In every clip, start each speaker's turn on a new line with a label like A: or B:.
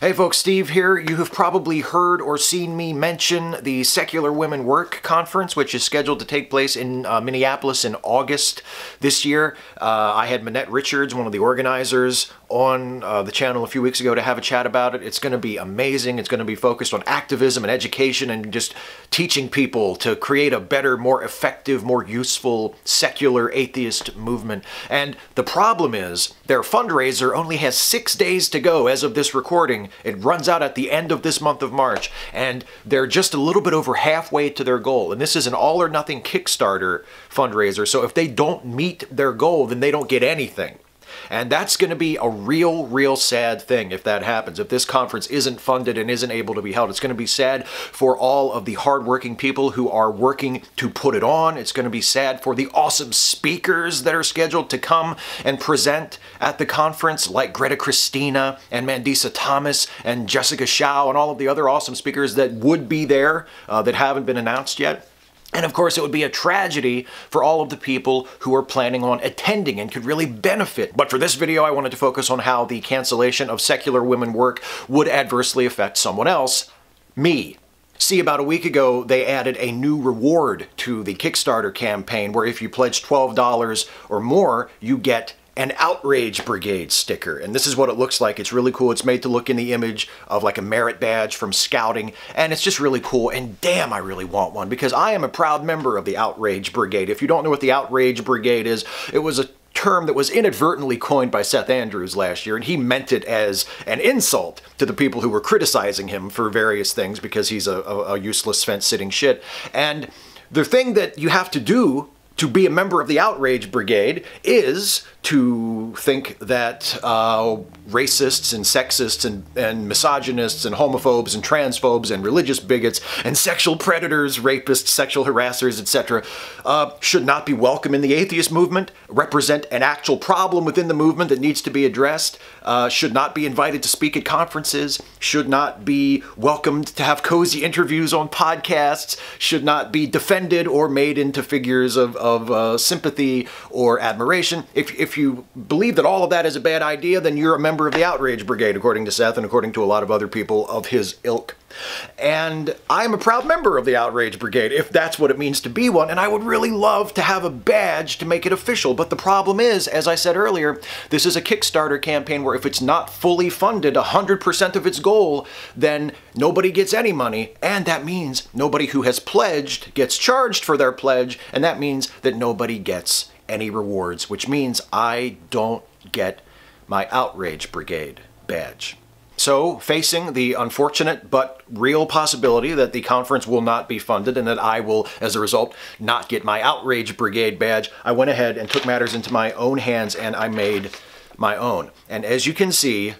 A: Hey folks, Steve here. You have probably heard or seen me mention the Secular Women Work Conference, which is scheduled to take place in Minneapolis in August this year. I had Minette Richards, one of the organizers, on the channel a few weeks ago to have a chat about it. It's going to be amazing. It's going to be focused on activism and education and just teaching people to create a better, more effective, more useful, secular atheist movement. And the problem is their fundraiser only has 6 days to go as of this recording. It runs out at the end of this month of March, and they're just a little bit over halfway to their goal. And this is an all-or-nothing Kickstarter fundraiser, so if they don't meet their goal, then they don't get anything. And that's going to be a real sad thing if that happens. If this conference isn't funded and isn't able to be held, it's going to be sad for all of the hardworking people who are working to put it on. It's going to be sad for the awesome speakers that are scheduled to come and present at the conference, like Greta Christina and Mandisa Thomas and Jessica Shao and all of the other awesome speakers that would be there that haven't been announced yet. And of course, it would be a tragedy for all of the people who are planning on attending and could really benefit. But for this video, I wanted to focus on how the cancellation of Secular Women Work would adversely affect someone else, me. See, about a week ago, they added a new reward to the Kickstarter campaign where if you pledge $12 or more, you get an Outrage Brigade sticker. And this is what it looks like. It's really cool. It's made to look in the image of like a merit badge from scouting. And it's just really cool. And damn, I really want one because I am a proud member of the Outrage Brigade. If you don't know what the Outrage Brigade is, it was a term that was inadvertently coined by Seth Andrews last year, and he meant it as an insult to the people who were criticizing him for various things because he's a useless fence-sitting shit. And the thing that you have to do to be a member of the Outrage Brigade is to think that racists and sexists and misogynists and homophobes and transphobes and religious bigots and sexual predators, rapists, sexual harassers, etc. Should not be welcome in the atheist movement, represent an actual problem within the movement that needs to be addressed, should not be invited to speak at conferences, should not be welcomed to have cozy interviews on podcasts, should not be defended or made into figures of sympathy or admiration. If you believe that all of that is a bad idea, then you're a member of the Outrage Brigade, according to Seth and according to a lot of other people of his ilk. And I'm a proud member of the Outrage Brigade, if that's what it means to be one, and I would really love to have a badge to make it official. But the problem is, as I said earlier, this is a Kickstarter campaign where if it's not fully funded 100% of its goal, then nobody gets any money, and that means nobody who has pledged gets charged for their pledge, and that means that nobody gets any rewards, which means I don't get my Outrage Brigade badge. So, facing the unfortunate but real possibility that the conference will not be funded and that I will, as a result, not get my Outrage Brigade badge, I went ahead and took matters into my own hands and I made my own. And as you can see,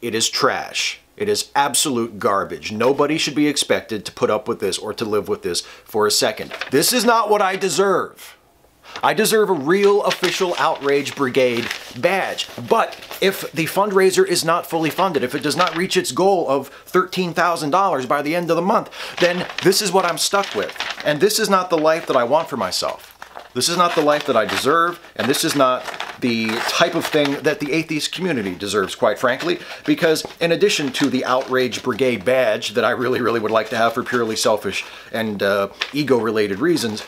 A: it is trash. It is absolute garbage. Nobody should be expected to put up with this or to live with this for a second. This is not what I deserve. I deserve a real official Outrage Brigade badge. But if the fundraiser is not fully funded, if it does not reach its goal of $13,000 by the end of the month, then this is what I'm stuck with. And this is not the life that I want for myself. This is not the life that I deserve, and this is not the type of thing that the atheist community deserves, quite frankly, because in addition to the Outrage Brigade badge that I really would like to have for purely selfish and ego-related reasons,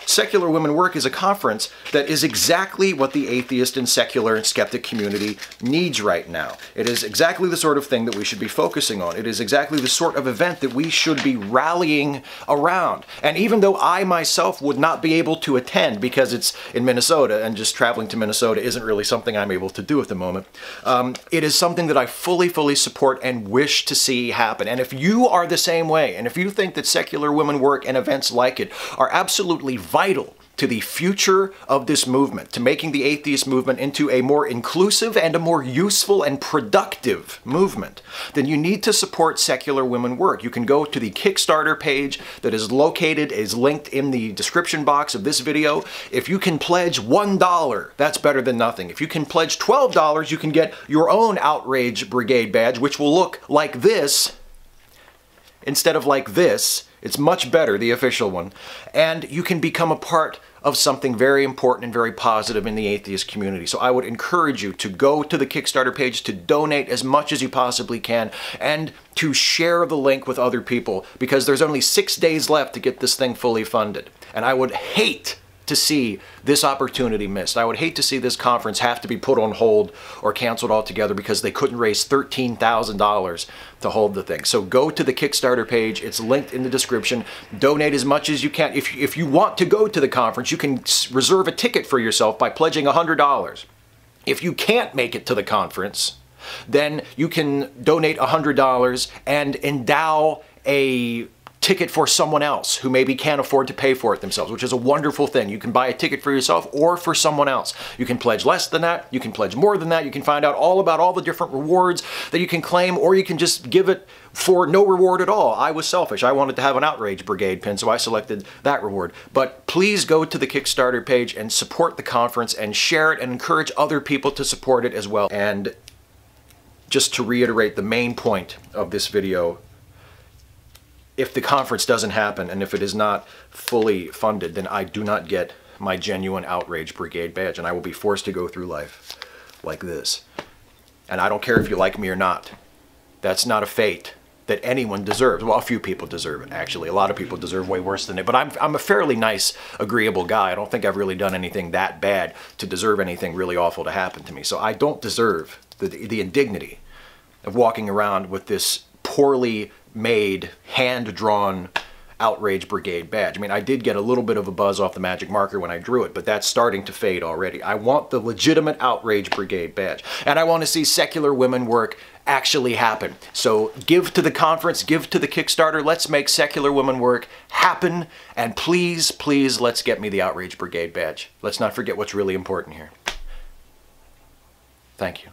A: Secular Women Work is a conference that is exactly what the atheist and secular and skeptic community needs right now. It is exactly the sort of thing that we should be focusing on. It is exactly the sort of event that we should be rallying around. And even though I myself would not be able to attend because it's in Minnesota and just traveling to Minnesota isn't really something I'm able to do at the moment, it is something that I fully support and wish to see happen. And if you are the same way, and if you think that Secular Women Work and events like it are absolutely vital to the future of this movement, to making the atheist movement into a more inclusive and a more useful and productive movement, then you need to support Secular Women Work. You can go to the Kickstarter page that is linked in the description box of this video. If you can pledge $1, that's better than nothing. If you can pledge $12, you can get your own Outrage Brigade badge, which will look like this instead of like this. It's much better, the official one. And you can become a part of something very important and very positive in the atheist community. So I would encourage you to go to the Kickstarter page, to donate as much as you possibly can, and to share the link with other people, because there's only 6 days left to get this thing fully funded. And I would hate to see this opportunity missed. I would hate to see this conference have to be put on hold or canceled altogether because they couldn't raise $13,000 to hold the thing. So go to the Kickstarter page. It's linked in the description. Donate as much as you can. If you want to go to the conference, you can reserve a ticket for yourself by pledging $100. If you can't make it to the conference, then you can donate $100 and endow a ticket for someone else who maybe can't afford to pay for it themselves, which is a wonderful thing. You can buy a ticket for yourself or for someone else. You can pledge less than that. You can pledge more than that. You can find out all about all the different rewards that you can claim, or you can just give it for no reward at all. I was selfish. I wanted to have an Outraged Brigade pin, so I selected that reward. But please go to the Kickstarter page and support the conference and share it and encourage other people to support it as well. And just to reiterate the main point of this video, if the conference doesn't happen and if it is not fully funded, then I do not get my genuine Outrage Brigade badge, and I will be forced to go through life like this. And I don't care if you like me or not. That's not a fate that anyone deserves. Well, a few people deserve it, actually. A lot of people deserve way worse than it. But I'm a fairly nice, agreeable guy. I don't think I've really done anything that bad to deserve anything really awful to happen to me. So I don't deserve the indignity of walking around with this poorly made, hand-drawn Outrage Brigade badge. I mean, I did get a little bit of a buzz off the magic marker when I drew it, but that's starting to fade already. I want the legitimate Outrage Brigade badge, and I want to see secular women work actually happen. So give to the conference, give to the Kickstarter. Let's make secular women work happen, and please, please, let's get me the Outrage Brigade badge. Let's not forget what's really important here. Thank you.